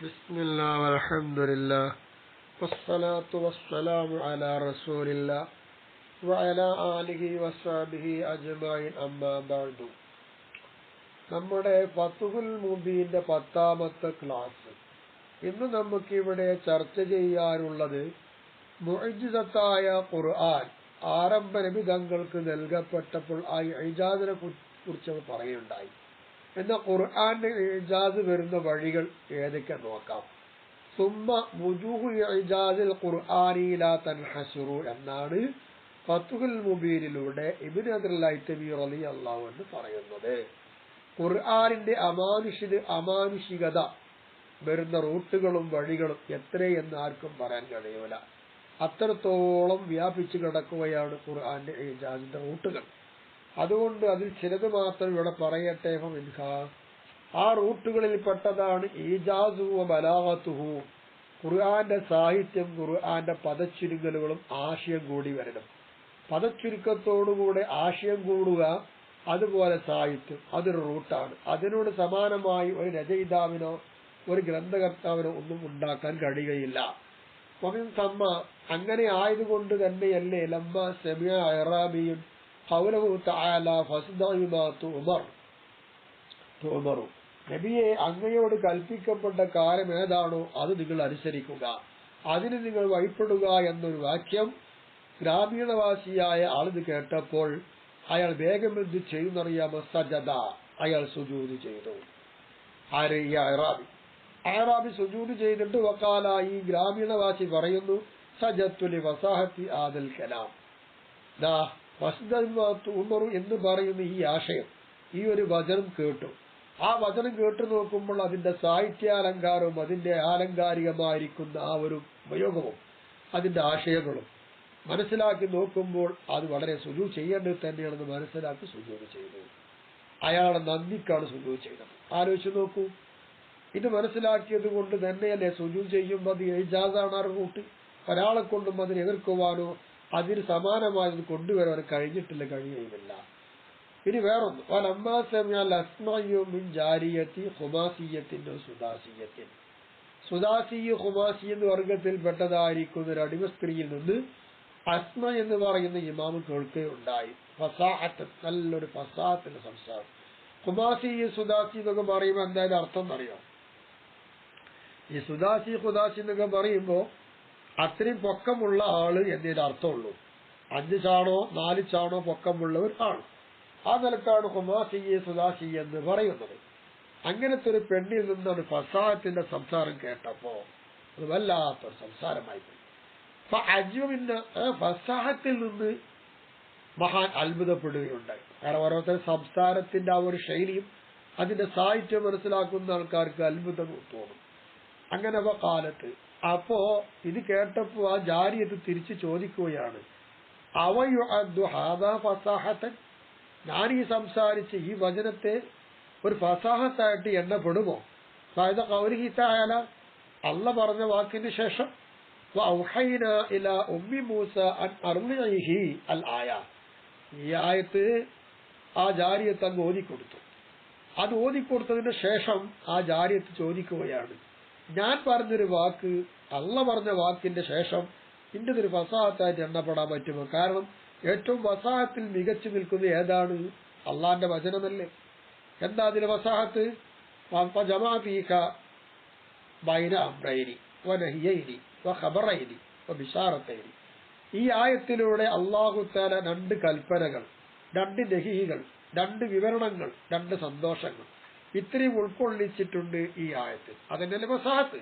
بسم الله والحمد لله والصلاة والسلام على رسول الله وعلى آله وصحبه أجمعين أما بعد. നമ്മുടെ ഫത്ഹുൽ മുബീന്റെ 10ാമത്തെ ക്ലാസ്. ഇന്ന് നമുക്കിവിടെ ചർച്ച ചെയ്യാനുള്ളത് മുഅ്ജിസത്തായ ഖുർആൻ ആരംഭ നബിതങ്ങൾക്ക് നൽകപ്പെട്ടപ്പോൾ ആ ഇജാസിനെ കുറിച്ച് പറയുകയുണ്ടായി. എന്നാൽ ഖുർആന്റെ ഇജാസ് വരുന്ന വഴികൾ ഏതൊക്കെ നോക്കാം. സുമ്മ വുജൂഹു ഇജാസിൽ ഖുർആനി ലാ തൻഹസുറു എന്നാണ് ഫത്ഹുൽ മുബീനിലൂടെ ഇബ്നു അബ്ദുൽ ഹൈതമി റളിയല്ലാഹു അൻഹു പറയുന്നത്. ഖുർആനിന്റെ അമാനുഷികത വരുന്ന റൂട്ടുകളും വഴികളും എത്രയെന്ന് ആർക്കും പറയാൻ കഴിയൂല. അത്രത്തോളം വ്യാപിച്ചു കിടക്കുകയാണ് ഖുർആന്റെ ഇജാസിന്റെ റൂട്ടുകൾ. അതുകൊണ്ട് അതിൽ ചിലത് മാത്രം ഇവിടെ പറയട്ടെ. ആ റൂട്ടുകളിൽ പെട്ടതാണ് ഈജാസുഹു വ ബലാഗത്തുഹു. ഖുർആന്റെ സാഹിത്യം, ഖുർആന്റെ പദച്ചുരുങ്ങലുകളും ആശയം കൂടി വരണം. പദച്ചുരുക്കത്തോടുകൂടെ ആശയം കൂടുക, അതുപോലെ സാഹിത്യം, അതൊരു റൂട്ടാണ്. അതിനോട് സമാനമായി ഒരു രചയിതാവിനോ ഒരു ഗ്രന്ഥകർത്താവിനോ ഒന്നും ഉണ്ടാക്കാൻ കഴിയുകയില്ല. അങ്ങനെ ആയതുകൊണ്ട് തന്നെയല്ലേ ലമ്മ സമിഅ അഅറാബിയുൻ ഖൗലഹു തആല ഫസ്ദഇ മാ തുഅമറു, നബിയെ അങ്ങയോട് കൽപ്പിക്കപ്പെട്ട കാര്യം ഏതാണോ അത് നിങ്ങൾ അനുസരിക്കുക, അതിന് നിങ്ങൾ വഴിപ്പെടുക എന്നൊരു വാക്യം ഗ്രാമീണവാസിയായ ആളിത് കേട്ടപ്പോൾ അയാൾ വേഗം എന്ത് ചെയ്യുന്നറിയാമോ? സജദ, അയാൾ സുജൂദ് ചെയ്തു. ആര്? ഈ അഅറാബി സുജൂദ് ചെയ്തിട്ട് വഖാല, ഈ ഗ്രാമീണവാസി പറയുന്നു, സജദ്തു ലി വസാഹത്തി ആദൽ കലാം. ഉമറു എന്ന് പറയുന്ന ഈ ആശയം, ഈ ഒരു വചനം കേട്ടു. ആ വചനം കേട്ടു നോക്കുമ്പോൾ അതിന്റെ സാഹിത്യാലങ്കാരവും അതിന്റെ ആലങ്കാരികമായിരിക്കുന്ന ആ ഒരു ഉപയോഗവും അതിന്റെ ആശയങ്ങളും മനസ്സിലാക്കി നോക്കുമ്പോൾ അത് വളരെ സുജൂദ് ചെയ്യേണ്ടത് തന്നെയാണെന്ന് മനസ്സിലാക്കി സുജൂദ് ചെയ്തു. അയാളുടെ നന്ദിക്കാണ് സുജൂദ് ചെയ്തത്. ആലോചിച്ച് നോക്കൂ. ഇത് മനസ്സിലാക്കിയത് കൊണ്ട് തന്നെയല്ലേ സുജൂദ് ചെയ്യുമ്പോൾ അത് ഇജാസാണ്. ആ റൂട്ട് ഒരാളെ കൊണ്ടും അതിനെ എതിർക്കുവാനോ അതിന് സമാനമായത് കൊണ്ടുവരാൻ കഴിഞ്ഞിട്ടില്ല, കഴിയുകയില്ല. ഇനി വേറൊന്ന്, സുദാസി ഖുമാസി എന്ന വർഗത്തിൽ പെട്ടതായിരിക്കുന്ന ഒരു അടിമ സ്ത്രീയിൽ നിന്ന് അസ്മ എന്ന് പറയുന്ന ഇമാമ് കേൾക്കുകയുണ്ടായി. ഫസാഹത്ത്, നല്ലൊരു ഫസാഹത്തിന്റെ സംസാരം. ഖുമാസി സുദാസി എന്നൊക്കെ പറയുമ്പോൾ എന്തായാലും അർത്ഥം എന്നറിയാം. ഈ സുദാസി ഖുദാസി എന്നൊക്കെ പറയുമ്പോ അത്രയും പൊക്കമുള്ള ആള് എന്നതിന്റെ അർത്ഥമുള്ളൂ. 5 ചാണോ 4 ചാണോ പൊക്കമുള്ള ഒരു ആൾ. ആ നിലക്കാണ് ഖുമാസി സുദാസി എന്ന് പറയുന്നത്. അങ്ങനത്തെ ഒരു പെണ്ണിൽ നിന്നാണ് ഫസാഹത്തിന്റെ സംസാരം കേട്ടപ്പോ അത് വല്ലാത്തൊരു സംസാരമായി പോയി. ഫസാഹത്തിൽ നിന്ന് മഹാൻ അത്ഭുതപ്പെടുകയുണ്ടായി. കാരണം ഓരോരുത്തർ സംസാരത്തിന്റെ ആ ഒരു ശൈലിയും അതിന്റെ സാഹിത്യം മനസ്സിലാക്കുന്ന ആൾക്കാർക്ക് അത്ഭുതം തോന്നും. അങ്ങനെ കാലത്ത് അപ്പോ ഇത് കേട്ടപ്പോ ആ ജാരിയത്ത് തിരിച്ചു ചോദിക്കുകയാണ്, ഫസാഹത്തൻ, ഞാൻ ഈ സംസാരിച്ച ഈ വചനത്തെ ഒരു ഫസാഹത്തായിട്ട് എണ്ണപ്പെടുമോ? അള്ള പറഞ്ഞ വാക്കിന് ശേഷം ഈ ആയത്ത് ആ ജാരിയത്ത് അങ്ങ് ഓതിക്കൊടുത്തു. അത് ഓതിക്കൊടുത്തതിന് ശേഷം ആ ജാരിയത്ത് ചോദിക്കുകയാണ്, ഞാൻ പറഞ്ഞൊരു വാക്ക് അള്ള പറഞ്ഞ വാക്കിന്റെ ശേഷം ഇന്റെതൊരു ഫസാഹത്തായിട്ട് എണ്ണപ്പെടാൻ പറ്റുമോ? കാരണം ഏറ്റവും ഫസാഹത്തിൽ മികച്ചു നിൽക്കുന്നത് ഏതാണ്? അള്ളാന്റെ വചനമല്ലേ. എന്താ അതിലെ ഫസാഹത്ത്? ഈ ആയത്തിലൂടെ അള്ളാഹു തആല 2 കൽപ്പനകൾ, 2 നഹികൾ, 2 വിവരണങ്ങൾ, 2 സന്തോഷങ്ങൾ ഇത്രയും ഉൾക്കൊള്ളിച്ചിട്ടുണ്ട് ഈ ആയത്തിൽ. അതന്നെയല്ലേ ഫസാഹത്ത്.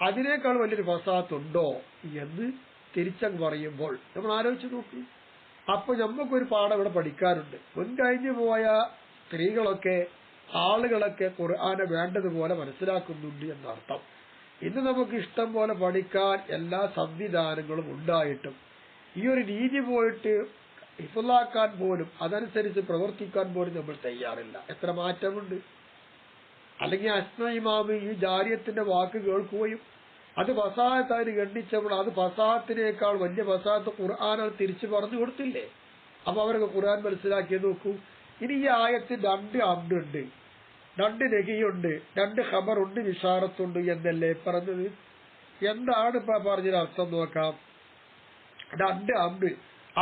അതിനേക്കാൾ വലിയൊരു ഫസാഹത്ത് ഉണ്ടോ എന്ന് തിരിച്ചങ്ങ് പറയുമ്പോൾ നമ്മൾ ആലോചിച്ച് നോക്കി. അപ്പൊ നമുക്കൊരു പാഠം ഇവിടെ പഠിക്കാറുണ്ട്. മുൻകഴിഞ്ഞു പോയ സ്ത്രീകളൊക്കെ ആളുകളൊക്കെ ഖുർആനെ വേണ്ടതുപോലെ മനസ്സിലാക്കുന്നുണ്ട് എന്നർത്ഥം. ഇന്ന് നമുക്ക് ഇഷ്ടം പോലെ പഠിക്കാൻ എല്ലാ സംവിധാനങ്ങളും ഉണ്ടായിട്ടും ഈ ഒരു രീതി പോയിട്ട് ഹിഫ്ളാക്കാൻ പോലും അതനുസരിച്ച് പ്രവർത്തിക്കാൻ പോലും നമ്മൾ തയ്യാറില്ല. എത്ര മാറ്റമുണ്ട്. അല്ലെങ്കിൽ അസ്മ ഇമാമ് ഈ ജാരിയത്തിന്റെ വാക്ക് കേൾക്കുകയും അത് ഫസാഹത്തായി ഗണ്ണിച്ചപ്പോൾ അത് ഫസാഹത്തിനേക്കാൾ വലിയ ഫസാഹത്ത് ഖുർആൻ തിരിച്ചു പറഞ്ഞു കൊടുത്തില്ലേ? അപ്പൊ അവരൊക്കെ ഖുർആൻ മനസ്സിലാക്കിയത് നോക്കൂ. ഇനി ഈ ആയത്തിൽ 2 അംരുണ്ട്. രണ്ട് നഹിയുണ്ട്, രണ്ട് ഖബറുണ്ട്, വിശാറത്തുണ്ട് എന്നല്ലേ പറഞ്ഞത്? എന്താണ് ഇപ്പൊ പറഞ്ഞൊരു അർത്ഥം നോക്കാം. രണ്ട് അമ്പ്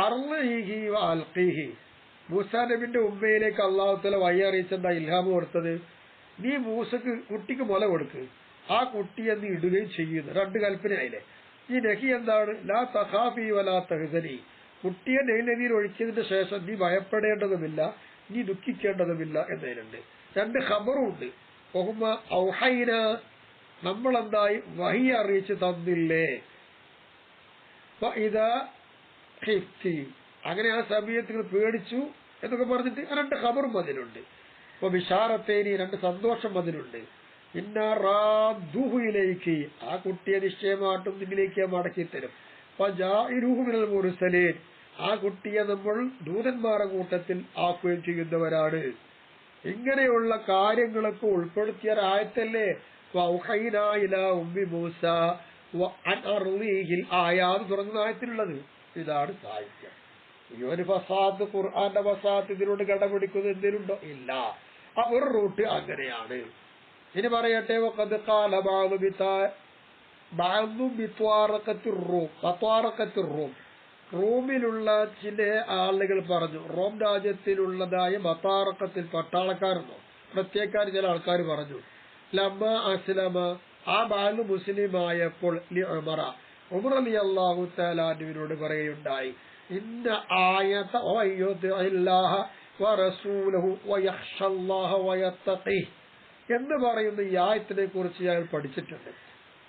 അർളിഹി വ അൽഖിഹി. മൂസാ നബിന്റെ ഉമ്മയിലേക്ക് അള്ളാഹു തആല വഴി അറിയിച്ചെന്താ ഇൽഹാമ് കൊടുത്തത്? നീ മൂസക്ക് കുട്ടിക്ക് മുല കൊടുക്ക്, ആ കുട്ടിയെ നീ ഇടുകയും ചെയ്യുന്നു. രണ്ട് കൽപ്പനയായില്ലേ. ഈ നഹി എന്താണ്? ലാ തഖാഫി വലാ തഹ്സനി. കുട്ടിയെ നെയ്നദിയിൽ ഒഴിച്ചതിന് ശേഷം നീ ഭയപ്പെടേണ്ടതുമില്ല, നീ ദുഃഖിക്കേണ്ടതുമില്ല എന്നതിലുണ്ട്. രണ്ട് ഖബറും ഉണ്ട്. ഒഹുമ ഔഹൈന, നമ്മളെന്തായി വഹി അറിയിച്ച് തന്നില്ലേ. ഇതാ ഖിഫ്തി, അങ്ങനെ ആ സമയത്ത് പേടിച്ചു എന്നൊക്കെ പറഞ്ഞിട്ട് രണ്ട് ഖബറും അതിലുണ്ട്. അപ്പൊ ബിശാറത്തേനി, രണ്ട് സന്തോഷം അതിലുണ്ട്. ഇന്നറാദുഹുയിലേക്ക്, ആ കുട്ടിയെ നിശ്ചയമായിട്ടും നിന്നിലേക്ക് മടക്കി തരും. മിനൽ മുർസലീൻ, ആ കുട്ടിയെ നമ്മൾ ദൂതന്മാരുടെ കൂട്ടത്തിൽ ആക്കുകയും ചെയ്യുന്നവരാണ്. ഇങ്ങനെയുള്ള കാര്യങ്ങളൊക്കെ ഉൾപ്പെടുത്തിയ ആയത്തല്ലേ വൗഹൈനാ ഇലാ ഉമ്മി മൂസ വഅൻ അർളിഹിൽ ആയാത് തുടങ്ങുന്ന ആയത്തിലുള്ളത്. ഇതാണ് സാഹിത്യം. ഈ ഒരു ഫസാദ്, ഖുർആന്റെ ഫസാദ് ഇതിനോട് കടപിടിക്കുന്നത് എന്തിനുണ്ടോ? ഇല്ല. ആ ഒരു റൂട്ട് അങ്ങനെയാണ്. ഇനി പറയട്ടെ, വഖദ് ഖാല ബഅദു ബിത്വാറഖത്തിർ റൂം, റോമിലുള്ള ചില ആളുകൾ പറഞ്ഞു, റോം രാജ്യത്തിലുള്ളതായ ബത്താറക്കത്തിൽ പട്ടാളക്കാരെന്നോ പ്രത്യേകക്കാർ ചില ആൾക്കാർ പറഞ്ഞു, ലമ്മ അസ്ലമ, ആ ബാലു മുസ്ലിമായപ്പോൾ ഉമർ റളിയല്ലാഹു തആല അൻഹുവിനോട് പറയുകയുണ്ടായി, ഇന്ന ആയത വയയുതില്ലാഹ വറസൂലഹു വയഖ്ഷല്ലാഹ വയത്തഖി എന്ന് പറയുന്ന ഈ ആയത്തിനെ കുറിച്ച് ഞാൻ പഠിച്ചിട്ടുണ്ട്.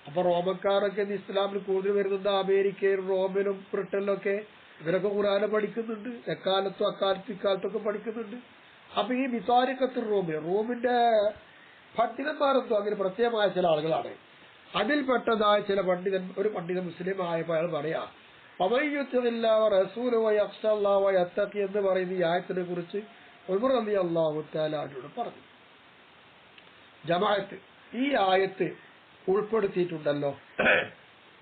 അപ്പൊ റോമക്കാരൊക്കെ ഇസ്ലാമിൽ കൂടുതൽ വരുന്നത് അമേരിക്കയിലും റോമിലും ബ്രിട്ടനിലും ഒക്കെ. ഇവരൊക്കെ ഖുർആൻ പഠിക്കുന്നുണ്ട്, എക്കാലത്തും ഇക്കാലത്തൊക്കെ പഠിക്കുന്നുണ്ട്. അപ്പൊ ഈ ബിതാരിഖത്തുർ റൂമിന്റെ പണ്ഡിതന്മാരെന്തോ അങ്ങനെ പ്രത്യേകമായ ചില ആളുകളാണ്. അതിൽപ്പെട്ടതായ ചില ഒരു പണ്ഡിതൻ മുസ്ലിം ആയപ്പോൾ അയാൾ പറയാ, എന്ന് പറയുന്ന ഈ ആയത്തിനെ കുറിച്ച് ഉമർ റളിയല്ലാഹു തആല അൻഹു പറഞ്ഞു. ജമാഅത്ത് ഈ ആയത്ത് ഉൾപ്പെടുത്തിയിട്ടുണ്ടല്ലോ.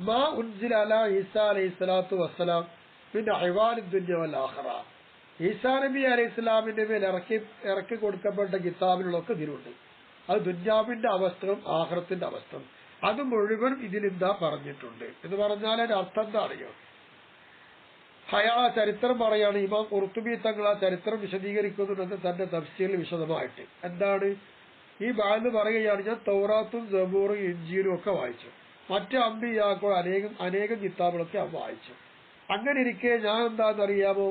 മാ ഉൻസില അലാ ഈസാ അലൈഹിസ്സലാത്തു വസ്സലാം മിൻ അഹ്വാലിദ് ദുനിയ വൽ ആഖിറ, ഈസാ നബി അലൈഹിസ്സലാമിന്റെ മേൽ ഇറക്കി കൊടുക്കപ്പെട്ട കിതാബിലൊക്കെ ഇതിലുണ്ട്. അത് ദുന്യാവിന്റെ അവസ്ഥയും ആഖിറത്തിന്റെ അവസ്ഥയും അത് മുഴുവൻ ഇതിലെന്താ പറഞ്ഞിട്ടുണ്ട് എന്ന് പറഞ്ഞാൽ അതിന്റെ അർത്ഥം എന്താ അറിയോ? ചരിത്രം പറയാണ്. ഇമാം ഖുർത്തുബി തങ്ങൾ ആ ചരിത്രം വിശദീകരിക്കുന്നുണ്ടെന്ന് തന്റെ തഫ്സീറിൽ വിശദമായിട്ട്. എന്താണ് ഈ ബാന്ന് പറയുകയാണ്, ഞാൻ തൗറാത്തും സബൂറും ഇഞ്ചീലും ഒക്കെ വായിച്ചു, മറ്റു അമ്പിയാക്കൾ അനേകം കിതാബുകളൊക്കെ വായിച്ചു. അങ്ങനെ ഇരിക്കെ ഞാൻ എന്താണെന്നറിയാമോ,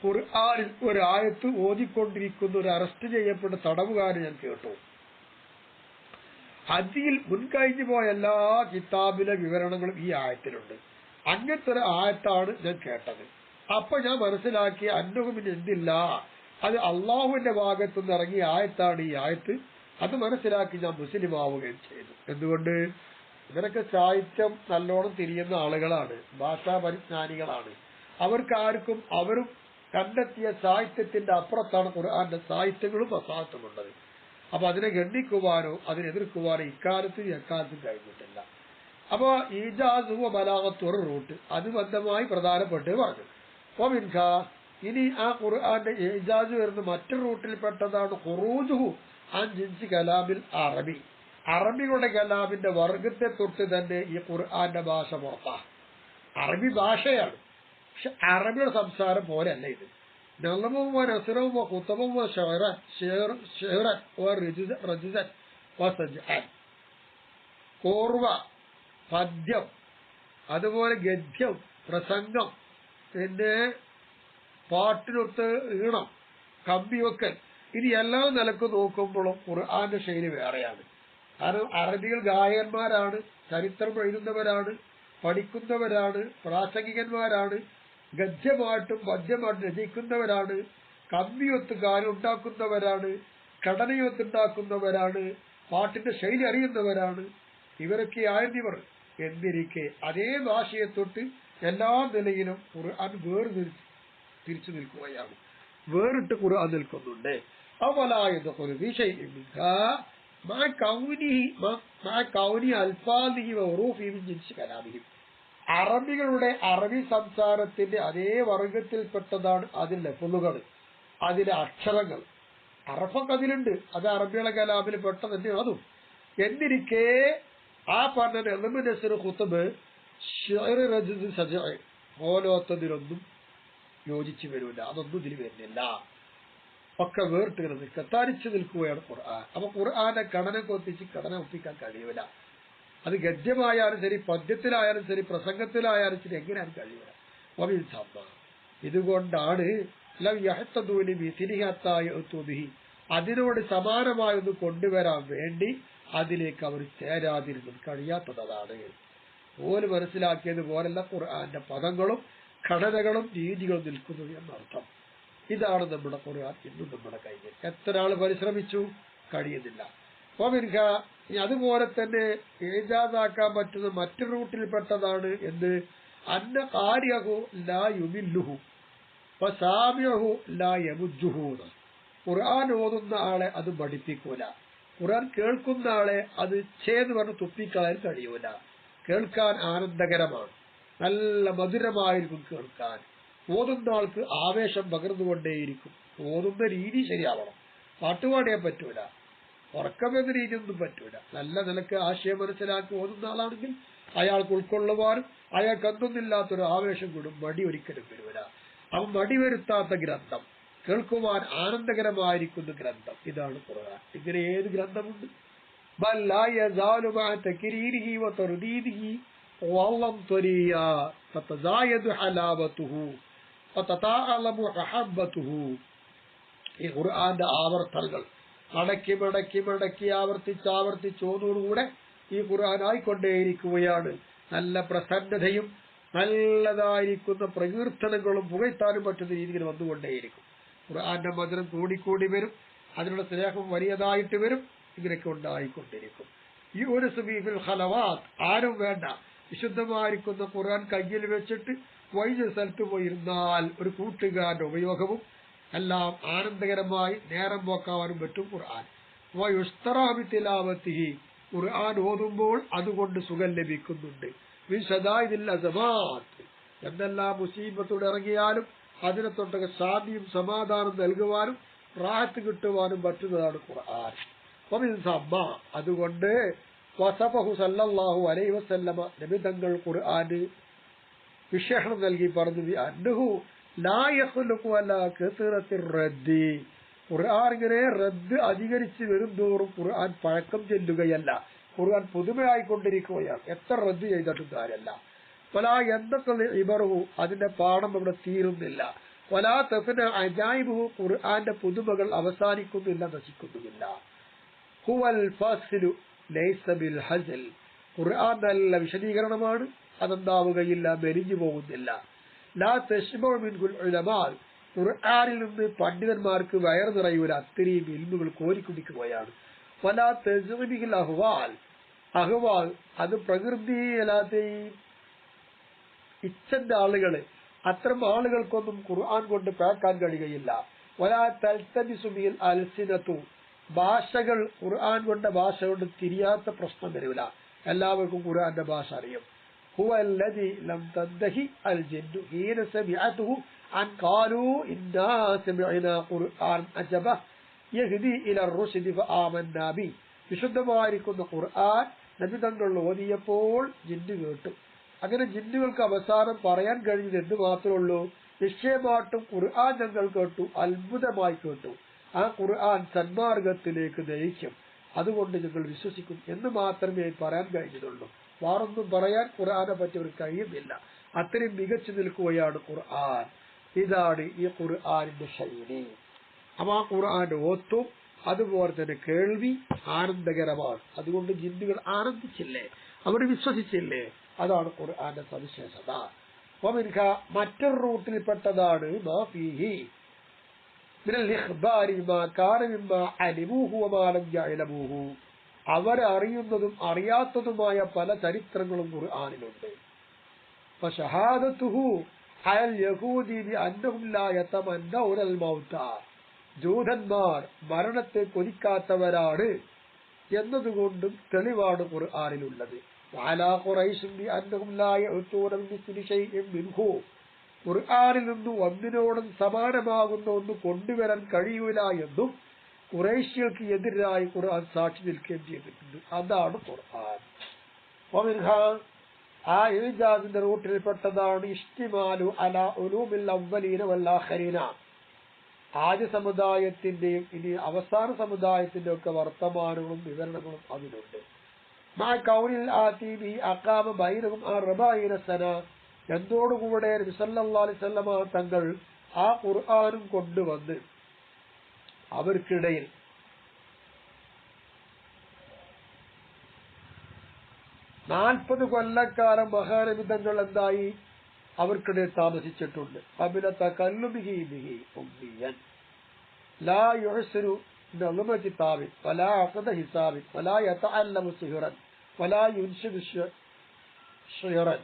ഖുർആനിൽ ഒരു ആയത്ത് ഓതിക്കൊണ്ടിരിക്കുന്ന ഒരു അറസ്റ്റ് ചെയ്യപ്പെട്ട തടവുകാരനെ ഞാൻ കേട്ടു. അതിൽ മുൻകഴിഞ്ഞു പോയ എല്ലാ കിതാബിലെ വിവരണങ്ങളും ഈ ആയത്തിലുണ്ട്. അങ്ങനത്തെ ഒരു ആയത്താണ് ഞാൻ കേട്ടത്. അപ്പൊ ഞാൻ മനസ്സിലാക്കി അന്നഹുമിന് എന്തില്ല, അത് അള്ളാഹുവിന്റെ ഭാഗത്തുനിന്ന് ഇറങ്ങിയ ആയത്താണ് ഈ ആയത്ത്. അത് മനസ്സിലാക്കി ഞാൻ മുസ്ലിം ആവുകയും ചെയ്തു. എന്തുകൊണ്ട്? ഇവരൊക്കെ സാഹിത്യം നല്ലോണം തിരിയുന്ന ആളുകളാണ്, ഭാഷാ പരിജ്ഞാനികളാണ്. അവർക്കാർക്കും അവരും കണ്ടെത്തിയ സാഹിത്യത്തിന്റെ അപ്പുറത്താണ് ഖുർആന്റെ സാഹിത്യങ്ങളും ഫസാഹത്തും ഉള്ളത്. അപ്പൊ അതിനെ ഗണ്ണിക്കുവാനോ അതിനെതിർക്കുവാനോ ഇക്കാലത്തും എക്കാലത്തും കഴിഞ്ഞിട്ടില്ല. അപ്പൊ ഈജാസ് ബലാഗത്ത് ഒരു റൂട്ട് അത് ബന്ധമായി പ്രധാനപ്പെട്ട് പറഞ്ഞു. മിൻക, ഇനി ആ ഖുർആന്റെ ഈജാസ് വരുന്ന മറ്റൊരു റൂട്ടിൽപ്പെട്ടതാണ് ഖുറൂജുഹു അൻ ജിൻസി കലാമിൽ അറബി, അറബികളുടെ കലാമിന്റെ വർഗത്തെ തൊട്ട് തന്നെ ഈ ഖുർആന്റെ ഭാഷ പുറത്താണ്. അറബി ഭാഷയാണ്, പക്ഷെ അറബിയുടെ സംസാരം പോലെയല്ല ഇത്. നളവും നസ്റവും ഖുതബും കോർവ, പദ്യം, അതുപോലെ ഗദ്യം, പ്രസംഗം, പിന്നെ പാട്ടിനൊത്ത് ഈണം, കമ്പിവെക്കൽ, ഇത് എല്ലാ നിലക്കും നോക്കുമ്പോഴും ഖുർആന്റെ ശൈലി വേറെയാണ്. കാരണം അറബികൾ ഗായകന്മാരാണ്, ചരിത്രം എഴുതുന്നവരാണ്, പഠിക്കുന്നവരാണ്, പ്രാസംഗികന്മാരാണ്, ഗദ്യമായിട്ടും പദ്യമായിട്ടും രചിക്കുന്നവരാണ്, കമ്പിയൊത്ത് ഗാനം ഉണ്ടാക്കുന്നവരാണ്, ഘടനയൊത്തുണ്ടാക്കുന്നവരാണ്, പാട്ടിന്റെ ശൈലി അറിയുന്നവരാണ്. ഇവരൊക്കെ ആയിരുന്നിവർ. എന്നിരിക്കെ അതേ ഭാഷയെ തൊട്ട് എല്ലാ നിലയിലും ഖുർആൻ തിരിച്ചു നിൽക്കുകയാണ്, വേറിട്ട് ഖുർആൻ നിൽക്കുന്നുണ്ട്. അറബികളുടെ അറബി സംസാരത്തിന്റെ അതേ വർഗത്തിൽപ്പെട്ടതാണ് അതിൽ ലഫ്ളുകൾ, അതിലെ അക്ഷരങ്ങൾ. അറഫൊക്കെ അതിലുണ്ട്, അത് അറബികളെ കലാമിൽ പെട്ട തന്നെ അതും. എന്നിരിക്കെ ആ പറഞ്ഞ നെളമ് നസ്ർ ഖുത്ബ് ഷിഅർ റജ്ദ് സജഅ പോലോത്തതിലൊന്നും യോജിച്ചു വരൂല, അതൊന്നും ഇതിൽ വരുന്നില്ല. ഒക്കെ വേറിട്ട് നിൽക്കുക, തരിച്ചു നിൽക്കുകയാണ് ഖുർആൻ. അപ്പൊ ഖുർആന്റെ ഘടനക്ക് ഒപ്പിച്ച് ഘടന ഒപ്പിക്കാൻ കഴിയൂല. അത് ഗദ്യമായാലും ശരി, പദ്യത്തിലായാലും ശരി, പ്രസംഗത്തിലായാലും ശരി, എങ്ങനെയാണ് കഴിയൂല. ഇതുകൊണ്ടാണ് അതിനോട് സമാനമായൊന്ന് കൊണ്ടുവരാൻ വേണ്ടി അതിലേക്ക് അവർ ചേരാതിരുന്നത് കഴിയാത്തതാണ്. ഓല് മനസ്സിലാക്കിയത് പോലല്ല ഖുർആന്റെ പദങ്ങളും ഘടനകളും രീതികളും നിൽക്കുന്നത് എന്നർത്ഥം. ഇതാണ് നമ്മുടെ ഖുർആൻ ഇന്നും നമ്മുടെ കയ്യിൽ. എത്ര ആൾ പരിശ്രമിച്ചു, കഴിയുന്നില്ല. അതുപോലെ തന്നെ ഏജാദാക്കാൻ പറ്റുന്ന മറ്റു റൂട്ടിൽപ്പെട്ടതാണ് എന്ന് അന്ന ഖാരിഅഹു ലാ യുമില്ലുഹു വസാമിഅഹു ലാ യമുജ്ജുഹു. ഖുർആൻ ഓതുന്ന ആളെ അത് പഠിപ്പിക്കൂല, ഖുർആൻ കേൾക്കുന്ന ആളെ അത് ചേന്ന് പറഞ്ഞ് തുപ്പിക്കളയാൻ കഴിയൂല. കേൾക്കാൻ ആനന്ദകരമാണ്, നല്ല മധുരമായിരിക്കും കേൾക്കാൻ. ഓതുന്ന ആൾക്ക് ആവേശം പകർന്നുകൊണ്ടേയിരിക്കും. ഓതുന്ന രീതി ശരിയാവണം. പാട്ടുപാടിയാൻ പറ്റൂല, ഉറക്കമെന്ന രീതിയൊന്നും പറ്റൂല. നല്ല നിലക്ക് ആശയം മനസ്സിലാക്കി ഓതുന്ന ആളാണെങ്കിൽ അയാൾക്ക് ഉൾക്കൊള്ളുവാനും അയാൾക്ക് എന്തൊന്നില്ലാത്തൊരു ആവേശം കൂടും. മടി ഒരിക്കലും വരൂല. അവൻ മടി വരുത്താത്ത ഗ്രന്ഥം, കേൾക്കുവാൻ ആനന്ദകരമായിരിക്കുന്ന ഗ്രന്ഥം ഇതാണ് ഖുർആൻ. ഇങ്ങനെ ഏത് ഗ്രന്ഥമുണ്ട്? ഈ ഖുർആന്റെ ആവർത്തനങ്ങൾ മടക്കി മടക്കി മടക്കി ആവർത്തിച്ചോടുകൂടെ ഈ ഖുർആൻ ആയിക്കൊണ്ടേയിരിക്കുകയാണ്. നല്ല പ്രസന്നതയും നല്ലതായിരിക്കുന്ന പ്രകീർത്തനങ്ങളും പുകഴ്ത്താനും പറ്റുന്ന രീതിയിൽ വന്നുകൊണ്ടേയിരിക്കും. ഖുർആന്റെ മധുരം കൂടിക്കൂടി വരും, അതിനുള്ള സ്നേഹം വലിയതായിട്ട് വരും. ഇങ്ങനെയൊക്കെ ഉണ്ടായിക്കൊണ്ടിരിക്കും. ഈ ഒരു സമീപിൽ ഖലവാത്ത് ആരും വേണ്ട. വിശുദ്ധമായിരിക്കുന്ന ഖുർആൻ കയ്യിൽ വെച്ചിട്ട് വൈദ്യ സ്ഥലത്ത് പോയിരുന്നാൽ ഒരു കൂട്ടുകാരന്റെ ഉപയോഗവും എല്ലാം ആനന്ദകരമായി നേരം പോക്കാവാനും പറ്റും. ഖുർആൻ വയുസ്തറാബിത്തിലാവത്തിഹി, ഖുർആൻ ഓതുമ്പോൾ അതുകൊണ്ട് സുഖം ലഭിക്കുന്നുണ്ട്. എന്തെല്ലാം മുസീബത്തോടെ ഇറങ്ങിയാലും അതിനെ തൊട്ടൊക്കെ ശാന്തിയും സമാധാനം നൽകുവാനും റാഹത്ത് കിട്ടുവാനും പറ്റുന്നതാണ് ഖുർആൻ. അതുകൊണ്ട് വസഫഹു സല്ലല്ലാഹു അലൈഹി വസല്ലമ നബി തങ്ങൾ ഖുർആന് വിശേഷണം നൽകി പറഞ്ഞു, അന്നഹു ലാ യഖ്ലുഖു അലാ കസറത്തിർ റദ്ദി. ഖുർആൻ ഇങ്ങനെ റദ്ദ് അധികരിച്ച് വരുന്തോറും ഖുർആൻ പഴക്കം ചെല്ലുകയല്ല, ഖുർആൻ പുതുമയായിക്കൊണ്ടിരിക്കുകയാണ്. എത്ര റദ്ദ് ചെയ്തിട്ടും കാര്യമല്ല. വലാ യന്തഖിൽ ഇബറുഹു, അതിന്റെ പാഠം അവിടെ തീരുന്നില്ല. വലാ തഫ്ന അജായിബുഹു, ഖുർആന്റെ പുതുമകൾ അവസാനിക്കുന്നില്ല, നശിക്കുന്നുമില്ല. ഹുവൽ ഫാസിലു ലൈസ ബിൽ ഹസൽ, ഖുർആൻ നല്ല വിശദീകരണമാണ്, അതെന്താവുകയില്ല, മെലിഞ്ഞു പോകുന്നില്ല. ലാ തശ്ബഉ മിൻഹുൽ ഉലമാ, ഖുർആനിൽ നിന്ന് പണ്ഡിതന്മാർക്ക് വയറ് നിറയൂല, അത്രയും ഇൽമുകൾ കോരിക്കുടിക്കുകയാണ്. വലാ തസ്ബിഹിൽ അഹ്വാൽ, അഹ്വാൽ അത് പ്രകൃതി അല്ലാതെ ഇച്ഛന്റെ ആളുകള്, അത്തരം ആളുകൾക്കൊന്നും ഖുർആൻ കൊണ്ട് പേക്കാൻ കഴിയുകയില്ല. വലാ തൽതബിസു ബിൽ അൽസിനതു, ഭാഷകൾ ഖുർആൻ കൊണ്ട് ഭാഷ കൊണ്ട് തിരിയാത്ത പ്രശ്നം വരില്ല, എല്ലാവർക്കും ഖുർആന്റെ ഭാഷ അറിയും. هو الذي لم تنتهي الجن حين سمعته أن قالوا إنا سمعنا قرآن عجبا يهدي إلى الرشد فآمنا به. വിശുദ്ധമായിരിക്കുന്ന ഖുർആൻ നബി തങ്ങൾ ഓതിയപ്പോൾ ജിന്ന് കേട്ടു. അങ്ങനെ ജിന്നുകൾക്ക് അവസാനം പറയാൻ കഴിഞ്ഞത് എന്ത് മാത്രമേ ഉള്ളൂ? നിശ്ചയമായിട്ടും ഖുർആൻ ഞങ്ങൾ കേട്ടു, അത്ഭുതമായി കേട്ടു, ആ ഖുർആൻ സന്മാർഗത്തിലേക്ക് നയിക്കും, അതുകൊണ്ട് ഞങ്ങൾ വിശ്വസിക്കും എന്ന് മാത്രമേ പറയാൻ കഴിഞ്ഞതുള്ളൂ. വേറൊന്നും പറയാൻ ഖുർആനെ പറ്റി ഒരു കഴിയുന്നില്ല. അത്രയും മികച്ചു നിൽക്കുകയാണ് ഖുർആൻ. ഇതാണ് ഈ ഖുർആനിന്റെ ശൈലി. അപ്പൊ ആ ഖുർആന്റെ ഓത്തും അതുപോലെ തന്നെ കേൾവി ആനന്ദകരമാണ്. അതുകൊണ്ട് ജിന്നുകൾ ആനന്ദിച്ചില്ലേ, അവർ വിശ്വസിച്ചില്ലേ, അതാണ് ഖുർആന്റെ സവിശേഷത. മറ്റൊരു റൂട്ടിൽപ്പെട്ടതാണ് മാ ഫീഹി മിനൽ ഇഖ്ബാരി മാ കാന മിമ്മാ അലിമൂഹു വമാ ലം യഅലമൂഹു, അവരറിയുന്നതും അറിയാത്തതുമായ പല ചരിത്രങ്ങളും ഖുർആനിലുണ്ട്. ഫശഹാദതുഹു അൽ യഹൂദി ബിഅന്നഹും ലാ യതമന്നൗനൽ മൗത, ജൂതന്മാർ മരണത്തെ കൊതിക്കാത്തവരാണ് എന്നതുകൊണ്ടും തെളിവാണ് ഖുർആനിലുള്ളത്. വഅലാ ഖുറൈശിൻ ബിഅന്നഹും ലാ യഅതൂന ബിമിസ്ലി ശൈഇൻ മിൻഹു, ഖുർആനിൽ നിന്ന് ഒന്നിനോടും സമാനമാകുന്ന ഒന്ന് കൊണ്ടുവരാൻ കഴിയൂല എന്നും ഖുറൈശികൾക്ക് എതിരായി ഖുർആൻ സാക്ഷി നിൽക്കുകയും ചെയ്തിട്ടുണ്ട്. അതാണ് ഖുർആൻ. ആ ഇജാസിന്റെ റൂട്ടിൽപ്പെട്ടതാണ് ഇഷ്തിമാലു അലാ ഉലൂമിൽ അവ്വലീന വൽ ആഖിരീന. ആദ്യ സമുദായത്തിന്റെയും ഇനി അവസാന സമുദായത്തിന്റെ ഒക്കെ വർത്തമാനങ്ങളും വിവരണങ്ങളും അതിലുണ്ട്. മാ കൗനിൽ ആതീബി അഖാമ ബൈനഹും 40 സന. എന്നോടുകൂടെ നബി സല്ലല്ലാഹു അലൈഹി വസല്ലമ തങ്ങൾ ആ ഖുർആനും കൊണ്ടുവന്ന് അവർക്കിടയിൽ 40 കൊല്ലക്കാലം മഹാനബിതങ്ങൾ എന്തായി അവർക്കിടയിൽ താമസിച്ചിട്ടുണ്ട്. ഖബല തകല്ലുബിഹി ബിഹി ഉമ്മിയൻ ലാ യുഹ്സിനു നളമ കിതാബി വലാ അഖദ ഹിസാബി വലാ യതഅല്ലമു സിഹ്റൻ വലാ യുൻഷിദു ശിറൻ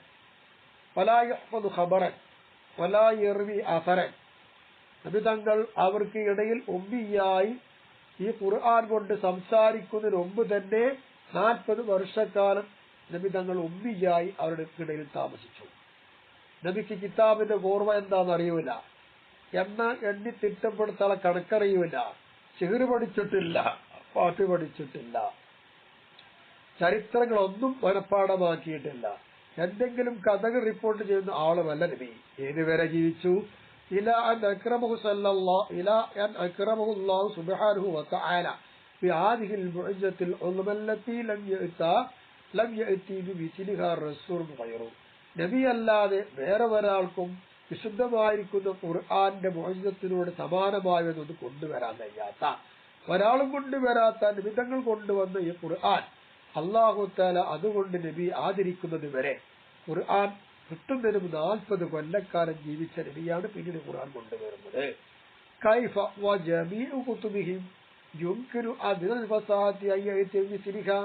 വലാ യഹ്ഫദു ഖബറൻ വലാ യർവി അസറൻ. നബിതങ്ങൾ അവർക്ക് ഇടയിൽ ഉമ്മിയായി ഈ ഖുർആൻ കൊണ്ട് സംസാരിക്കുന്നതിന് മുമ്പ് തന്നെ 40 വർഷക്കാലം നബിതങ്ങൾ ഉമ്മിയായി അവരുടെ ഇടയിൽ താമസിച്ചു. നബിക്ക് കിതാബിന്റെ ഓർമ്മ എന്താണെന്ന് അറിയൂല, എണ്ണി തിട്ടപ്പെടുത്താനുള്ള കണക്കറിയൂല, സിഹ്ർ പഠിച്ചിട്ടില്ല, പാട്ട് പഠിച്ചിട്ടില്ല, ചരിത്രങ്ങളൊന്നും മനഃപ്പാടമാക്കിയിട്ടില്ല, എന്തെങ്കിലും കഥകൾ റിപ്പോർട്ട് ചെയ്യുന്ന ആളുമല്ല നബി. ഏതുവരെ ജീവിച്ചു? ഇലാ അൻ അക്രമഹു അല്ലാഹു സുബ്ഹാനഹു വതആല ഫി ഹാദിഹിൽ മുഅ്ജിസത്തിൽ ഉൽമല്ലത്തി ലം യഅതി ബിമിസ്ലിഹാ റസൂലുൻ ഗൈറു. നബി അല്ലാതെ വേറെ ഒരാൾക്കും വിശുദ്ധമായിരിക്കുന്ന ഖുർആന്റെ മുഅ്ജിസത്തിനോട് സമാനമായതൊന്ന് കൊണ്ടുവരാൻ കഴിയാത്ത, ഒരാളും കൊണ്ടുവരാത്ത നിമിത്തങ്ങൾ കൊണ്ടുവന്ന ഈ ഖുർആൻ അല്ലാഹു തആല അതുകൊണ്ട് നബി ആദരിക്കുന്നത് വരെ ഖുർആൻ കിട്ടുന്നതിന് 40 കൊല്ലക്കാലം ജീവിച്ച നബിയാണ് പിന്നീട് ഖുർആൻ കൊണ്ടുവരുന്നത്. കൈഫ വജമീഉ കുതുബിഹിം യുംകിനു അദ്നൽ ഫസാഹത്തി അയ്യതി മിസ്ലിഹാ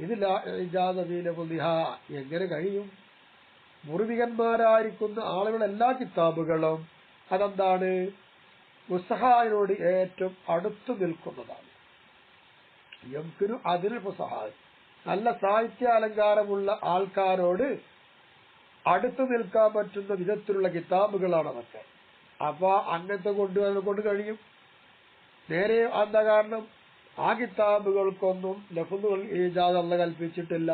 ഇദ് ലാ ഇജാസ ഫീ ലഫ്ളിഹാ. എങ്ങനെ കഴിയും? പൂർവികന്മാരായിരിക്കുന്ന ആളുകൾ എല്ലാ കിതാബുകളും അതെന്താണ്? ഫുസഹായോട് ഏറ്റവും അടുത്തു നിൽക്കുന്നതാണ്. യംകിനു അദ്നൽ ഫുസഹാ, നല്ല സാഹിത്യ അലങ്കാരമുള്ള ആൾക്കാരോട് അടുത്തു നിൽക്കാൻ പറ്റുന്ന വിധത്തിലുള്ള കിതാബുകളാണ് അതൊക്കെ. അപ്പൊ അങ്ങനത്തെ കൊണ്ട് കഴിയും. നേരെ എന്താ കാരണം? ആ കിതാബുകൾക്കൊന്നും ലഫ്ളുകൾ ഇജാസ് അല്ലാഹു കൽപ്പിച്ചിട്ടില്ല.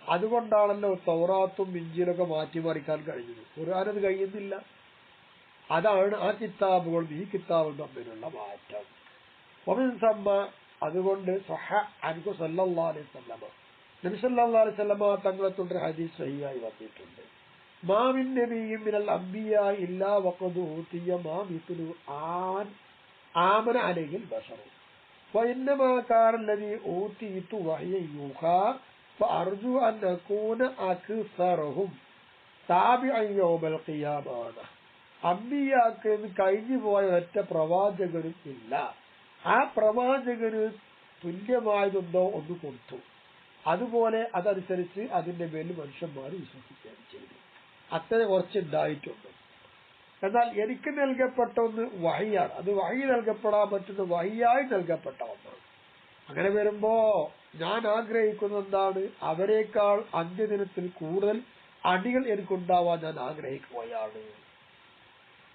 അതുകൊണ്ടാണല്ലോ തൗറാത്തും ഇഞ്ചീലൊക്കെ മാറ്റിമറിക്കാൻ കഴിഞ്ഞത്. ഖുർആനത് കഴിയുന്നില്ല. അതാണ് ആ കിതാബുകളും ഈ കിതാബും തമ്മിലുള്ള മാറ്റം. അതുകൊണ്ട് അൻഹു സല്ലല്ലാഹു അലൈഹി വസല്ലമ നബി സല്ലല്ലാഹു അലൈഹി വസല്ലമ തങ്ങളെ തൊട്ട് ഹദീസ് സഹിഹായി വന്നിട്ടുണ്ട്. മാ മിൻ നബിയ്യിൻ മിനൽ അംബിയാ ഇല്ലാ വഖദ് ഊതിയ മാ മിസ്ലു ആമന അലൈഹിൽ ബശർ ഫഇന്നമാ കാന അല്ലദീ ഊതിതു വഹിയ യൂഹാ ഫഅർജു അൻ അകൂന അക്സറഹും താബിഅൻ യൗമൽ ഖിയാമah. അംബിയാക്ക് കഴിഞ്ഞു പോയ ഒറ്റ പ്രവാചകനും ഇല്ല. ആ പ്രവാചകന് തുല്യമായതെന്തോ ഒന്ന് കൊടുത്തു, അതുപോലെ അതനുസരിച്ച് അതിന്റെ മേൽ മനുഷ്യന്മാർ വിശ്വസിക്കുകയും ചെയ്തു. അത്ര കുറച്ചുണ്ടായിട്ടുണ്ട്. എന്നാൽ എനിക്ക് നൽകപ്പെട്ട ഒന്ന് വഹിയാണ്. അത് വഹി നൽകപ്പെടാൻ പറ്റുന്ന വഹിയായി നൽകപ്പെട്ട ഒന്നാണ്. അങ്ങനെ വരുമ്പോ ഞാൻ ആഗ്രഹിക്കുന്നത് എന്താണ്? അവരെക്കാൾ അന്ത്യദിനത്തിൽ കൂടുതൽ അടികൾ എനിക്കുണ്ടാവാൻ ഞാൻ ആഗ്രഹിക്കുകയാണ്.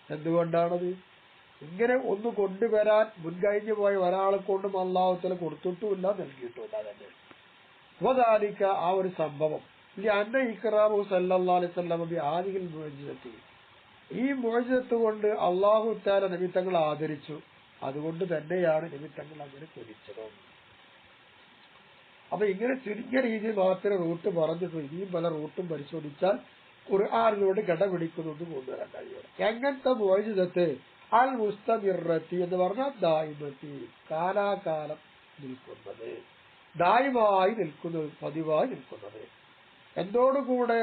എന്തുകൊണ്ടാണത്? ഇങ്ങനെ ഒന്ന് കൊണ്ടുവരാൻ മുൻകഴിഞ്ഞു പോയ ഒരാളെ കൊണ്ടും അല്ലാഹു തആല കൊടുത്തിട്ടുമില്ല, നൽകിയിട്ടുമില്ല. തന്നെ വദാലിക ആ ഒരു സംഭവം അന്ന ഇക്റാമു സല്ലല്ലാഹു അലൈഹി വസല്ലം ബി ആദിഹിൽ മുഅ്ജിസത്തി, ഈ മുഅ്ജിസത്ത് കൊണ്ട് അല്ലാഹു തആല നബി തങ്ങളെ ആദരിച്ചു. അതുകൊണ്ട് തന്നെയാണ് നബി തങ്ങൾ അങ്ങനെ കൊതിച്ചത്. അപ്പൊ ഇങ്ങനെ ചുരുങ്ങിയ രീതിയിൽ മാത്രമേ റൂട്ട് പറഞ്ഞിട്ടുള്ളൂ. ഇനിയും പല റൂട്ടും പരിശോധിച്ചാൽ ഖുർആനിനോട് കിടപിടിക്കുന്നത് കൊണ്ടുവരാൻ കഴിയും. എങ്ങനത്തെ മുഅ്ജിസത്ത്? അൽ മുസ്തമിറത്തി എന്ന് പറഞ്ഞാൽ ദായിമത്തി, കാലാകാലം നിൽക്കുന്നത്, ദായിമായി നിൽക്കുന്നത്, പതിവായി നിൽക്കുന്നത്. എന്നോടുകൂടെ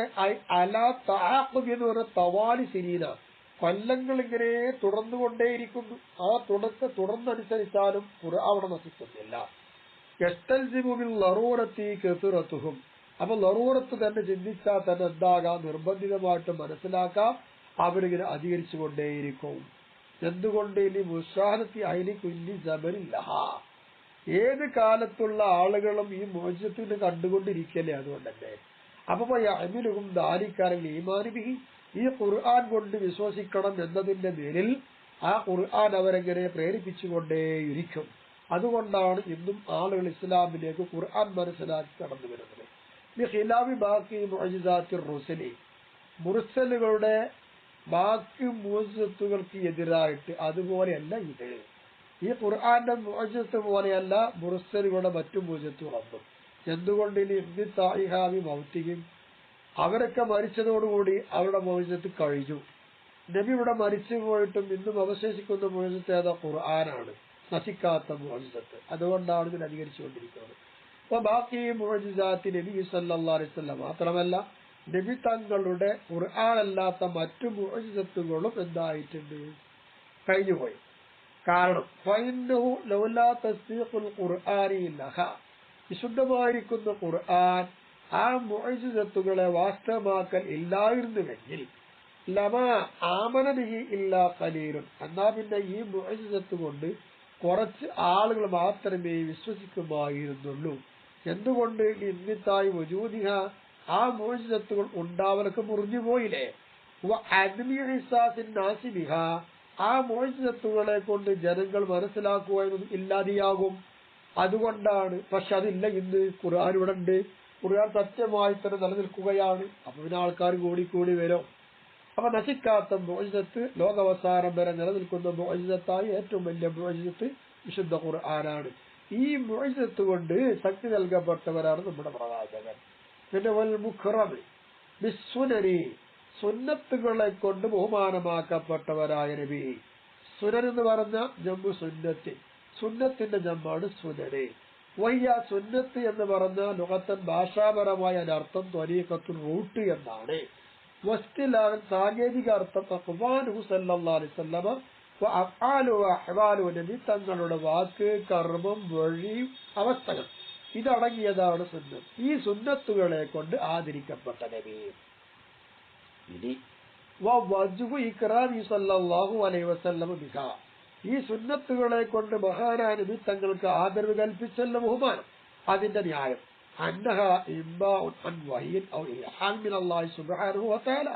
അല തആഖുബ് എന്ന് പറഞ്ഞ തവാലി സിനീന, കൊല്ലങ്ങൾ ഇങ്ങനെ തുടർന്നുകൊണ്ടേയിരിക്കുന്നു. ആ തുടർന്നനുസരിച്ചാലും ഖുർആൻ അവിടെ നശിക്കുന്നില്ല. യസ്തൽസിമു ബിൽ ലറൂറത്തി കസറത്തുഹും, അപ്പൊ ലറൂറത്ത് തന്നെ ചിന്തിച്ചാൽ തന്നെ എന്താകാം? നിർബന്ധിതമായിട്ട് മനസ്സിലാക്കാം, അവരിങ്ങനെ അധികരിച്ചു കൊണ്ടേയിരിക്കും. എന്തുകൊണ്ട്? ഇനി മുശാഹദത്തി അഹ്ലി കുല്ലി സബരില്ലഹ, ഏത് കാലത്തുള്ള ആളുകളും ഈ മുഅ്ജിസത്തിനെ കണ്ടുകൊണ്ടിരിക്കല്ലേ. അതുകൊണ്ട് തന്നെ അപ്പൊ യഅ്മിലുഹും ദാലിക്കൽ ഈമാൻ ബിഹി, ഈ ഖുർആൻ കൊണ്ട് വിശ്വസിക്കണം എന്നതിന്റെ പേരിൽ ആ ഖുർആൻ അവരെങ്ങനെ പ്രേരിപ്പിച്ചുകൊണ്ടേയിരിക്കും. അതുകൊണ്ടാണ് ഇന്നും ആളുകൾ ഇസ്ലാമിലേക്ക് ഖുർആൻ മനസ്സിലാക്കി കടന്നു വരുന്നത്. ബിഖിലാഫി ബാക്കി മുഅ്ജിസാത്തിർ റുസലി, മുർസലുകളുടെ ബാക്കി മുഅ്ജിസത്തുകൾക്ക് എതിരായിട്ട് അതുപോലെയല്ല ഇത്. ഈ ഖുർആന്റെ മുഅ്ജിസത്ത് പോലെയല്ല മുർസലുകളുടെ മറ്റു മുഅ്ജിസത്തുകളൊന്നും. എന്തുകൊണ്ട്? ഇൻതിതാഇഹാബി മൗതിഹിം, അവരൊക്കെ മരിച്ചതോടുകൂടി അവരുടെ മുഅ്ജിസത്ത് കഴിഞ്ഞു. നബി ഇവിടെ മരിച്ചു പോയിട്ടും ഇന്നും അവശേഷിക്കുന്ന മുഅ്ജിസത്ത് ഏതാ? ഖുർആനാണ്, നശിക്കാത്ത മുഅ്ജിസത്ത്. അതുകൊണ്ടാണ് ഇതിൽ അധികരിച്ചുകൊണ്ടിരിക്കുന്നത്. അപ്പൊ ബാക്കി മുഅ്ജിസാത്തി നബി സല്ലല്ലാഹു അലൈഹി വസല്ലം മാത്രമല്ല, നബി തങ്ങളുടെ ഖുർആനല്ലാത്ത മറ്റു മുഅ്ജിസത്തുകളും എന്തായിട്ടുണ്ട്? കഴിഞ്ഞുപോയി. കാരണം ഫഇന്നഹു ലൗലാ തസ്ദീഖുൽ ഖുർആനി ലഹ, വിശുദ്ധമായിരിക്കുന്ന ഖുർആൻ ആ മുഅ്ജിസത്തുകളെ വാസ്തവമാക്കൽ ഇല്ലായിരുന്നുവെങ്കിൽ ലമാ ആമന ബിഹി ഇല്ലാ ഖലീലുൻ, എന്നാ പിന്നെ ഈ മുഅ്ജിസത്ത് കൊണ്ട് കുറച്ച് ആളുകൾ മാത്രമേ വിശ്വസിക്കുമായിരുന്നുള്ളൂ. എന്തുകൊണ്ട്? ഇന്നിത്തായി വജൂദിഹ, ആ മുഅ്ജിസത്തുകൾ ഉണ്ടാവലൊക്കെ മുറിഞ്ഞു പോയില്ലേ. വഅദ്മി ഇഹ്സാസിൻ നാസി ബിഹ, ആ മുഅ്ജിസത്തുകളെ കൊണ്ട് ജനങ്ങൾ മനസ്സിലാക്കുവാനും ഇല്ലാതെയാകും. അതുകൊണ്ടാണ്. പക്ഷെ അതില്ല ഇന്ന്. ഖുർആൻ ഇവിടെ ഉണ്ട്, ഖുർആൻ സത്യമായി തന്നെ നിലനിൽക്കുകയാണ്. അപ്പൊ പിന്നെ ആൾക്കാർ കൂടിക്കൂടി വരും. അപ്പൊ നശിക്കാത്ത മുഅ്ജിസത്ത്, ലോകാവസാനം വരെ നിലനിൽക്കുന്ന മുഅ്ജിസത്തായി ഏറ്റവും വലിയ മുഅ്ജിസത്ത് വിശുദ്ധ ഖുർആനാണ്. ഈ മുഅ്ജിസത്ത് കൊണ്ട് ശക്തി നൽകപ്പെട്ടവരാണ് നമ്മുടെ പ്രവാചകൻ. പിന്നെ വൽ മുഖറം ബിസ്സുനനി, സുന്നത്തുകളെ കൊണ്ട് ബഹുമാനമാക്കപ്പെട്ടവരായ നബി. സുനൻ എന്ന് പറഞ്ഞ ജമ്മു സുന്നത്തി, സുന്നത്തിന്റെ ജമ്മാണ് സുനന്. വയ്യ സുന്നത്ത് എന്ന് പറഞ്ഞ ലുഗത്തൻ ഭാഷാപരമായ അർത്ഥം ത്വരീഖത്തുൽ റൂട്ട് എന്നാണ്. വസ്തിലാഹൻ സാങ്കേതിക അർത്ഥം അഖ്വാലുഹു സല്ലല്ലാഹു അലൈഹി വസല്ലമ വഅഫ്ആലുഹു വഅഹ്വാലുഹു, നബി തങ്ങളുടെ വാക്ക്, കർമ്മം, വഴി, അവസ്ഥകൾ ഇതടങ്ങിയതാണ് സുന്നത്ത്. ഈ സുന്നത്തുകളെ കൊണ്ട് ആദരിക്കപ്പെട്ട നബി. ഇനി വവജ്ഹു ഇക്റാമി സല്ലല്ലാഹു അലൈഹി വസല്ലമ ബിഹാ, ഈ സുന്നത്തുകളെ കൊണ്ട് മഹാനായ നബി തങ്ങൾക്ക് ആദരവ് കൽപ്പിച്ചല്ല ബഹുമാനം. അതിന്റെ ന്യായം അന്നഹ ഇംബാഉൻ അൻ വഹീൻ ഔ ഇൽഹാം മിനല്ലാഹി സുബ്ഹാനഹു വതആല,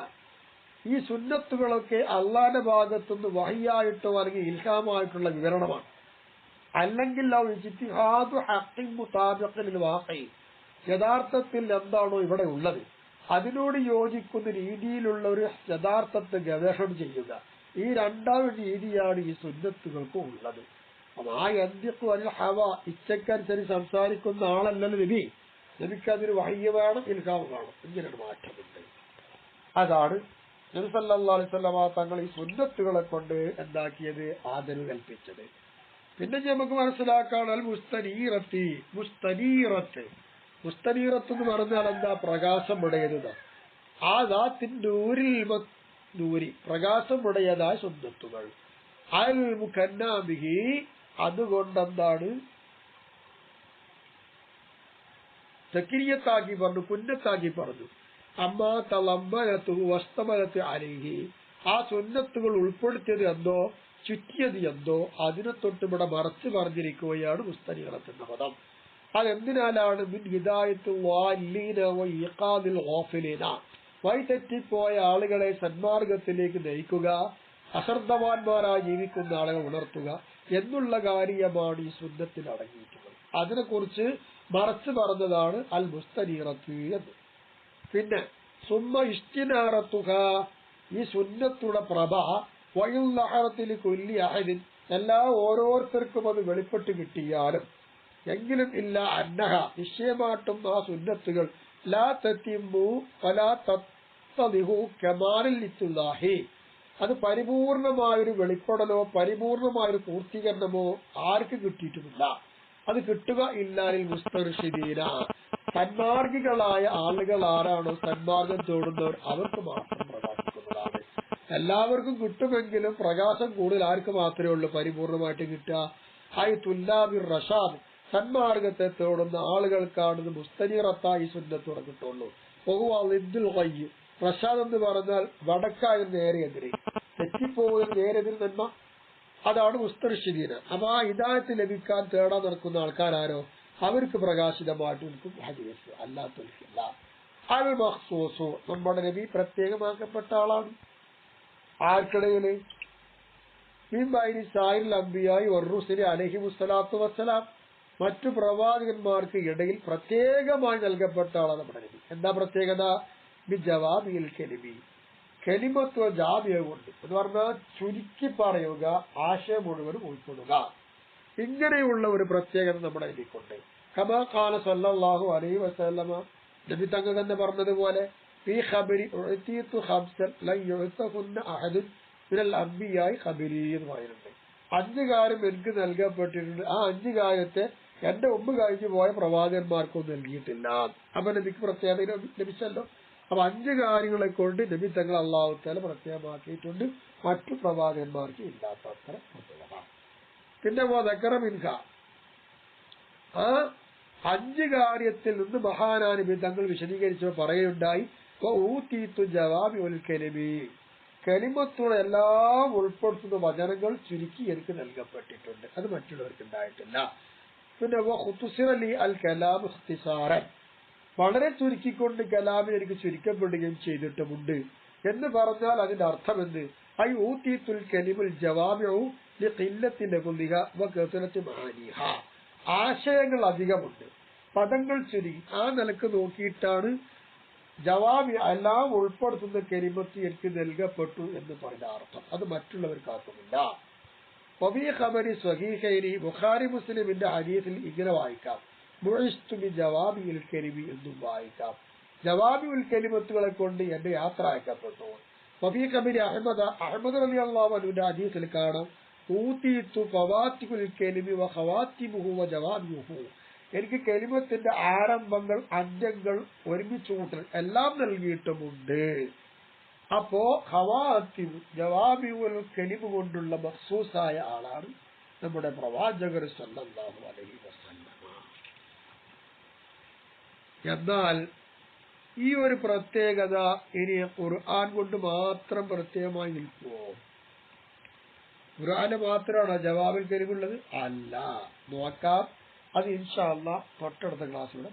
ഈ സുന്നത്തുകളൊക്കെ അള്ളാന്റെ ഭാഗത്തുനിന്ന് വഹിയായിട്ടോ അല്ലെങ്കിൽ ഇൽഹാമായിട്ടുള്ള വിവരണമാണ്. അല്ലെങ്കിൽ ഔ ഇജ്തിഹാദു ഹഖ്ഖിൻ മുതാബിഖൻ ലിൽ വാഖി, യഥാർത്ഥത്തിൽ എന്താണോ ഇവിടെ ഉള്ളത് അതിനോട് യോജിക്കുന്ന രീതിയിലുള്ള ഒരു യഥാർത്ഥത്തെ ഗവേഷണം ചെയ്യുക. ഈ രണ്ടാമത് രീതിയാണ് ഈ സുന്നത്തുകൾക്ക് ഉള്ളത്. ആ യന്തിഖു അൽ ഹവ, ഇച്ഛക്കനുസരിച്ച് സംസാരിക്കുന്ന ആളല്ലല്ലോ നബി. നബിക്കതിന് വഹ്യ് വേണം, ഇൽഹാം വേണം. ഇങ്ങനെയാണ് മാറ്റമുണ്ട്. അതാണ് നബി സല്ലല്ലാഹു അലൈഹി വസല്ലമ തങ്ങൾ ഈ സുന്നത്തുകളെ കൊണ്ട് എന്താക്കിയത്? ആദരവ് കൽപ്പിച്ചത്. പിന്നെ നമുക്ക് മനസ്സിലാക്കാൻ അൽ മുസ്തനീറത്തി, മുസ്തനീറത്ത്, മുസ്തനീറത്ത് എന്ന് പറഞ്ഞാൽ എന്താ? പ്രകാശമുടയതാണ്. ആ ദാത്തിന്റെ നൂരി, പ്രകാശമുടയതായ സുന്നത്തുകൾ. അൽ മുഖന്നാബിഹി, അതുകൊണ്ടെന്താണ്? തക്രിയത്താക്കി പറഞ്ഞു, കുന്നത്താക്കി പറഞ്ഞു. അമ്മാ തളമ്പനത്തു വസ്തമനത്ത് അലൈഹി, ആ സുന്നത്തുകൾ ഉൾപ്പെടുത്തിയത് എന്തോ ചുറ്റിയത് എന്തോ അതിനെ തൊട്ട് ഇവിടെ മറച്ചു പറഞ്ഞിരിക്കുകയാണ് മുസ്തനീറത്ത് എന്ന പദം. അതെന്തിനാലാണ്? മിൻ ഹിദായത്തു വാലീന വ ഇഖാദിൽ ഗാഫിലീന, വഴിതെറ്റിപ്പോയ ആളുകളെ സന്മാർഗത്തിലേക്ക് നയിക്കുക, അശ്രദ്ധവാന്മാരായി ജീവിക്കുന്ന ആളുകൾ ഉണർത്തുക എന്നുള്ള കാര്യമാണ് ഈ സുന്നത്തിൽ അടങ്ങിയിട്ടുള്ളത്. അതിനെക്കുറിച്ച് മറച്ചു പറഞ്ഞതാണ് അൽ മുസ്തനീറത്ത് എന്ന്. പിന്നെ സുമ്മ ഇഷ്തിനാറത്തുക, ഈ സുന്നത്തുടെ പ്രഭ വയുല്ലഹറത്തിൽ കൊല്ലി അഹദിൻ, എല്ലാ ഓരോരുത്തർക്കും അത് വെളിപ്പെട്ട് കിട്ടിയാലും എങ്കിലും ഇല്ല അന്നഹ, നിശ്ചയമായിട്ടും ആ സുന്നത്തുകൾ ലാ തത്തിമു വലാ തത്തദിഹു കമാലിൽ ലിത്തുല്ലാഹി, അത് പരിപൂർണമായൊരു വെളിപ്പെടലോ പരിപൂർണമായൊരു പൂർത്തീകരണമോ ആർക്ക് കിട്ടിയിട്ടുമില്ല. അത് കിട്ടുക ഇല്ലാലിൽ മുസ്തർഷിദീന, സന്മാർഗികളായ ആളുകൾ ആരാണോ സന്മാർഗം തേടുന്നവർ അവർക്ക് മാത്രം പ്രകാശിക്കുന്നതാണ്. എല്ലാവർക്കും കിട്ടുമെങ്കിലും പ്രകാശം കൂടുതൽ ആർക്ക് മാത്രമേ ഉള്ളൂ പരിപൂർണമായിട്ട് കിട്ടുക? ഹൈ തുല്ലാബിർ റഷാദ്, സന്മാർഗത്തെ തേടുന്ന ആളുകൾക്കാണ് മുസ്തനീറത്തായി സുന്നത്തോടെ കിട്ടുള്ളൂ. റഷാദ് എന്ന് പറഞ്ഞാൽ വടക്കായ നേരെതിരെ, തെറ്റിപ്പോകുന്ന നേരെതിരെ നന്മ, അതാണ് മുസ്തർഷിദീന. അപ്പൊ ആ ഹിദായത്ത് ലഭിക്കാൻ തേടാൻ നടക്കുന്ന ആൾക്കാരോ അവർക്ക് പ്രകാശിതമായിട്ട് നിൽക്കും ഹദീസ്, അല്ലാത്തവർക്കില്ല. അൽ മഖ്സൂസു, നമ്മുടെ നബി പ്രത്യേകമാക്കപ്പെട്ട ആളാണ്. ആർക്കിടയില്? അംബിയായി വറുസുലി അലൈഹിമുസ്സലാത്തു വസ്സലാം, മറ്റു പ്രവാചകന്മാർക്ക് ഇടയിൽ പ്രത്യേകമായി നൽകപ്പെട്ട ആളാണ് നമ്മുടെ നബി. എന്താ പ്രത്യേകത? ബി ജവാമിൽ കലിമി, കലിമത്വ ജാമ്യ കൊണ്ട് എന്ന് പറഞ്ഞാൽ ചുരുക്കി പറയുക, ആശയം മുഴുവനും ഉൾക്കൊള്ളുക. ഇങ്ങനെയുള്ള ഒരു പ്രത്യേകത നമ്മുടെ നബിക്കുണ്ട്. കമാ ഖാല സല്ലല്ലാഹു അലൈഹി വസല്ലമ, നബി തങ്ങൾ തന്നെ പറഞ്ഞതുപോലെ ഫീ ഖബരി ഉഅതീതു ഖംസൻ ലൻ യുഅതഹുന്ന അഹദുൻ മിനൽ അംബിയായി ഖബരി എന്ന് പറയുന്നുണ്ട്. 5 കാര്യം എനിക്ക് നൽകപ്പെട്ടിട്ടുണ്ട്, ആ 5 കാര്യത്തെ എന്റെ മുമ്പ് കഴിഞ്ഞു പോയ പ്രവാചകന്മാർക്കൊന്നും നൽകിയിട്ടില്ല. അപ്പൊ നബിക്ക് പ്രത്യേകത ലഭിച്ചല്ലോ. അപ്പൊ 5 കാര്യങ്ങളെ കൊണ്ട് നബി തങ്ങൾ അല്ലാഹു തആല പ്രത്യേകമാക്കിയിട്ടുണ്ട്, മറ്റു പ്രവാചകന്മാർക്ക് ഇല്ലാത്ത അത്ര പ്രത്യേകത. പിന്നെ മിൻഹ, ആ 5 കാര്യത്തിൽ നിന്ന് മഹാനാ നബി തങ്ങൾ വിശദീകരിച്ചപ്പോൾ പറയുണ്ടായി ജവാമിഉൽ കലിമി, കലിമത്തുള്ള എല്ലാം ഉൾപ്പെടുത്തുന്ന വചനങ്ങൾ ചുരുക്കി എനിക്ക് നൽകപ്പെട്ടിട്ടുണ്ട്, അത് മറ്റുള്ളവർക്ക് ഉണ്ടായിട്ടില്ല. പിന്നെ അൽ കലാം ഇഖ്തിസാറൻ, വളരെ ചുരുക്കിക്കൊണ്ട് കലാമിൽ എനിക്ക് ചുരുക്കപ്പെടുകയും ചെയ്തിട്ടുമുണ്ട് എന്ന് പറഞ്ഞാൽ അതിന്റെ അർത്ഥം എന്ത്? ഐ ഊതീതുൽ കലിമുൽ ജവാമിഉ ലിഖില്ലത്തി ലഫ്ളിഹ വകസറത്തി മആനിഹ, ആശയങ്ങൾ അധികമുണ്ട്, പദങ്ങൾ ചുരുങ്ങി, ആ നിലക്ക് നോക്കിയിട്ടാണ് ജവാബി എല്ലാം ഉൾപ്പെടുത്തുന്ന കലിമത്ത് എനിക്ക് നൽകപ്പെട്ടു എന്ന് പറഞ്ഞ അർത്ഥം. അത് മറ്റുള്ളവർക്ക് ആക്കുന്നില്ല. വഫീ ഖബരി സ്വഹീഹൈനി, ബുഖാരി മുസ്ലിമിന്റെ ഹദീസിൽ ഇങ്ങനെ വായിക്കാം, ബുഇസ്തു ബി ജവാമിഉൽ കലിമി എന്നും വായിക്കാം, ജവാമിഉൽ കലിമത്തുകളെ കൊണ്ട് എന്റെ യാത്ര അയക്കപ്പെട്ടു. വഫീ ഖബരി അഹ്മദ് റളിയല്ലാഹു അൻഹുവിന്റെ ഹദീസിൽ കാണാം, ഊതീതു ഫവാത്തിഹുൽ കലിമി വ ഖവാത്തിമുഹു വ ജവാമിഉഹു, എനിക്ക് കലിമത്തിന്റെ ആരംഭങ്ങൾ, അന്ത്യങ്ങൾ, ഒരുമിച്ച് കൂട്ടൽ എല്ലാം നൽകിയിട്ടുമുണ്ട്. അപ്പോ ഖവാത്തിം ജവാമിഉൽ കലിമ കൊണ്ടുള്ള മഖ്സൂസായ ആളാണ് നമ്മുടെ പ്രവാചകർ സല്ലല്ലാഹു അലൈഹി വസല്ലം. എന്നാൽ ഈ ഒരു പ്രത്യേകത ഇനി ഖുർആൻ കൊണ്ട് മാത്രം പ്രത്യേകമായി നിൽക്കുമോ? ഖുർആന് മാത്രമാണോ ജവാബുൽ കലിമുള്ളത്? അല്ല. നോക്കാം, അത് ഇൻഷാ അല്ലാഹ് തൊട്ടടുത്ത ക്ലാസ്സിലൂടെ